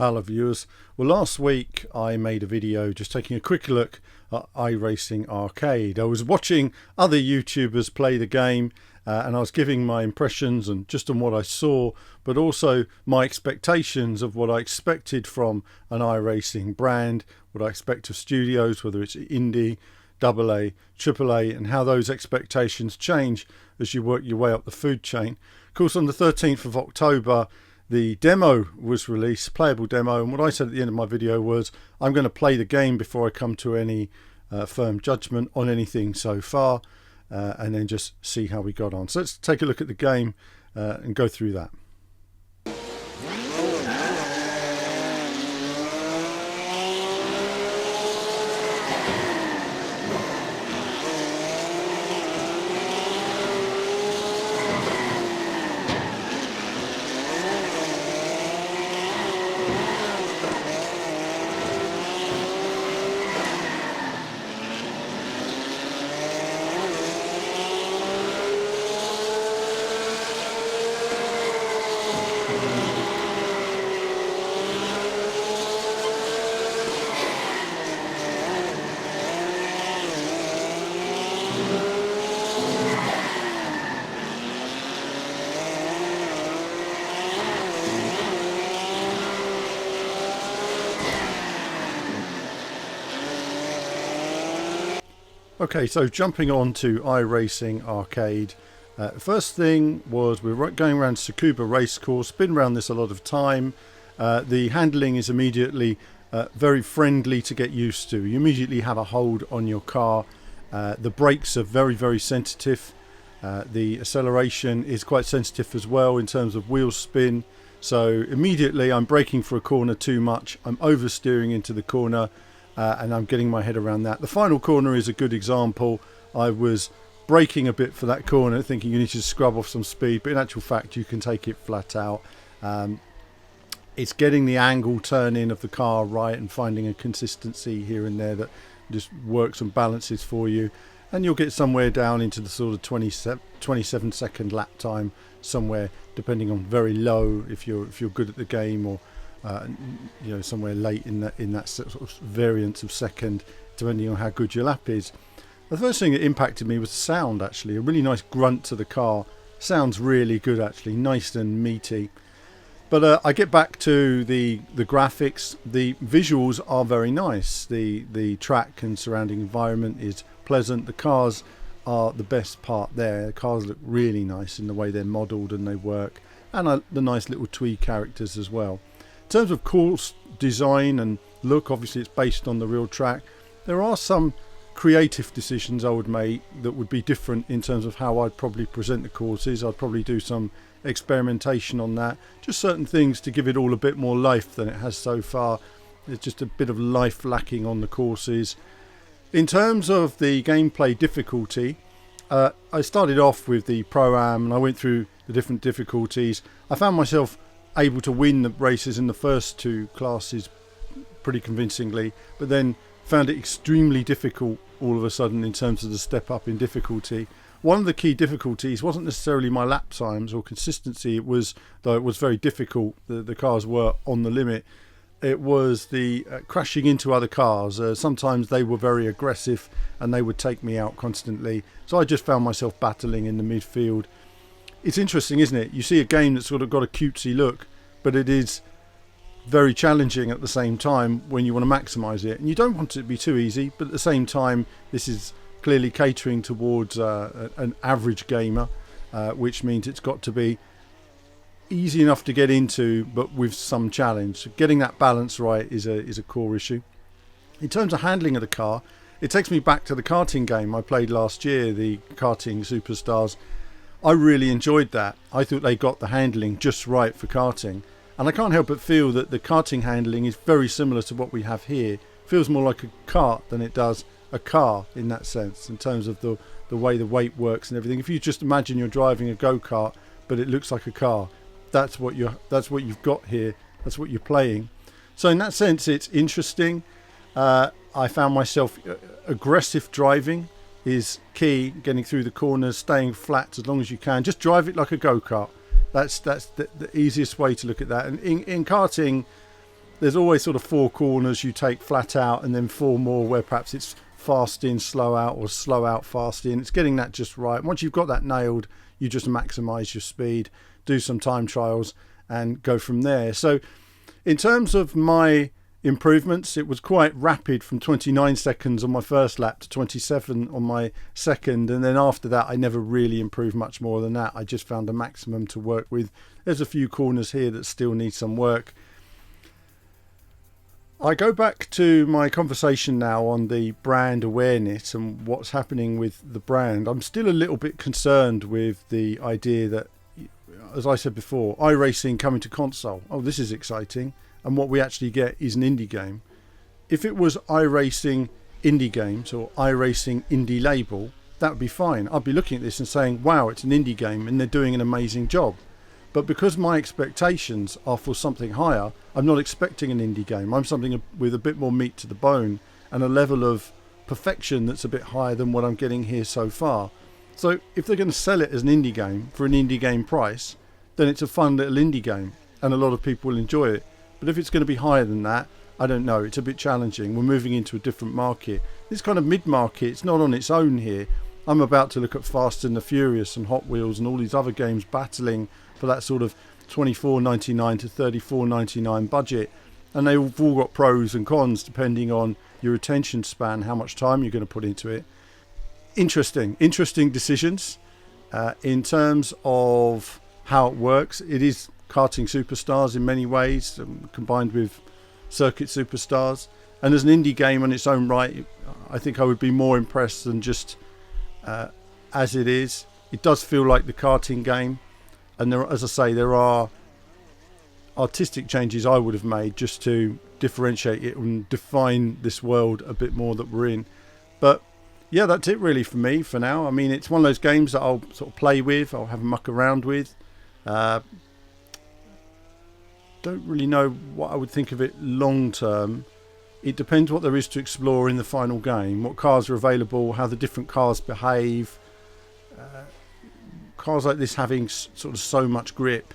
Hello viewers. Well, last week I made a video just taking a quick look at iRacing Arcade. I was watching other YouTubers play the game and I was giving my impressions and just on what I saw, but also my expectations of what I expected from an iRacing brand, what I expect of studios, whether it's indie, AA, AAA, and how those expectations change as you work your way up the food chain. Of course, on the 13th of October, the demo was released, playable demo, and what I said at the end of my video was I'm going to play the game before I come to any firm judgment on anything so far, and then just see how we got on. So let's take a look at the game and go through that. Okay, so jumping on to iRacing Arcade, first thing was we're going around Tsukuba Racecourse, been around this a lot of time. The handling is immediately very friendly to get used to. You immediately have a hold on your car. The brakes are very sensitive. The acceleration is quite sensitive as well in terms of wheel spin. So immediately I'm braking for a corner too much, I'm oversteering into the corner. And I'm getting my head around that. The final corner is a good example. I was braking a bit for that corner, thinking you need to scrub off some speed, but in actual fact you can take it flat out. It's getting the angle turn in of the car right and finding a consistency here and there that just works and balances for you, and you'll get somewhere down into the sort of 27 second lap time, somewhere depending on very low if you're good at the game, or you know, somewhere late in that sort of variance of second, depending on how good your lap is. The first thing that impacted me was the sound. Actually, a really nice grunt to the car. Sounds really good, actually, nice and meaty. But I get back to the graphics. The visuals are very nice. The track and surrounding environment is pleasant. The cars are the best part there. The cars look really nice in the way they're modelled and they work, and the nice little twee characters as well. In terms of course design and look, obviously it's based on the real track. There are some creative decisions I would make that would be different in terms of how I'd probably present the courses. I'd probably do some experimentation on that. Just certain things to give it all a bit more life than it has so far. There's just a bit of life lacking on the courses. In terms of the gameplay difficulty, I started off with the Pro-Am and I went through the different difficulties. I found myself able to win the races in the first two classes pretty convincingly, but then found it extremely difficult all of a sudden in terms of the step up in difficulty. One of the key difficulties wasn't necessarily my lap times or consistency, it was, though it was very difficult, the cars were on the limit, it was the crashing into other cars. Sometimes they were very aggressive and they would take me out constantly, so I just found myself battling in the midfield. It's interesting, isn't it? You see a game that's sort of got a cutesy look, but it is very challenging at the same time when you want to maximise it. And you don't want it to be too easy, but at the same time, this is clearly catering towards an average gamer, which means it's got to be easy enough to get into, but with some challenge. So getting that balance right is a core issue. In terms of handling of the car, it takes me back to the karting game I played last year, the Karting Superstars. I really enjoyed that. I thought they got the handling just right for karting, and I can't help but feel that the karting handling is very similar to what we have here. It feels more like a kart than it does a car in that sense, in terms of the way the weight works and everything. If you just imagine you're driving a go-kart but it looks like a car, that's what you've got here, that's what you're playing. So in that sense it's interesting. I found myself aggressive driving is key, getting through the corners, staying flat as long as you can. Just drive it like a go-kart. That's the easiest way to look at that. And in karting, there's always sort of 4 corners you take flat out, and then 4 more where perhaps it's fast in, slow out, or slow out, fast in. It's getting that just right. Once you've got that nailed, you just maximize your speed, do some time trials, and go from there. So in terms of my improvements, it was quite rapid, from 29 seconds on my first lap to 27 on my second, and then after that I never really improved much more than that. I just found a maximum to work with. There's a few corners here that still need some work. I go back to my conversation now on the brand awareness and what's happening with the brand. I'm still a little bit concerned with the idea that, as I said before, iRacing coming to console. Oh, this is exciting. And what we actually get is an indie game. If it was iRacing Indie Games or iRacing Indie Label, that would be fine. I'd be looking at this and saying, wow, it's an indie game and they're doing an amazing job. But because my expectations are for something higher, I'm not expecting an indie game. I'm something with a bit more meat to the bone and a level of perfection that's a bit higher than what I'm getting here so far. So if they're going to sell it as an indie game for an indie game price, then it's a fun little indie game and a lot of people will enjoy it. But if it's going to be higher than that, I don't know. It's a bit challenging. We're moving into a different market. This kind of mid-market, it's not on its own here. I'm about to look at Fast and the Furious and Hot Wheels and all these other games battling for that sort of $24.99 to $34.99 budget. And they've all got pros and cons depending on your attention span, how much time you're going to put into it. Interesting decisions. In terms of how it works, it is karting superstars in many ways, combined with circuit superstars. And as an indie game on its own right, I think I would be more impressed than just as it is. It does feel like the karting game, and there, as I say, there are artistic changes I would have made just to differentiate it and define this world a bit more that we're in. But yeah, that's it really for me for now. I mean, it's one of those games that I'll sort of play with, I'll have a muck around with. Don't really know what I would think of it long term. It depends what there is to explore in the final game, what cars are available, how the different cars behave. Cars like this having sort of so much grip,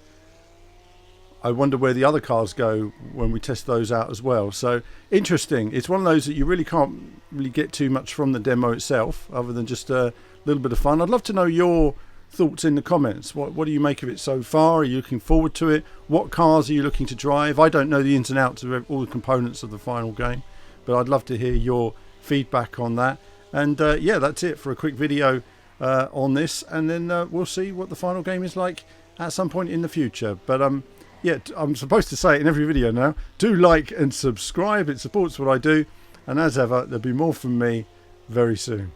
I wonder where the other cars go when we test those out as well. So interesting. It's one of those that you really can't really get too much from the demo itself other than just a little bit of fun. I'd love to know your thoughts in the comments. What do you make of it so far? Are you looking forward to it? What cars are you looking to drive? I don't know the ins and outs of all the components of the final game, but I'd love to hear your feedback on that. And yeah, that's it for a quick video on this, and then we'll see what the final game is like at some point in the future. But yeah, I'm supposed to say it in every video now. Do like and subscribe. It supports what I do, and as ever, there'll be more from me very soon.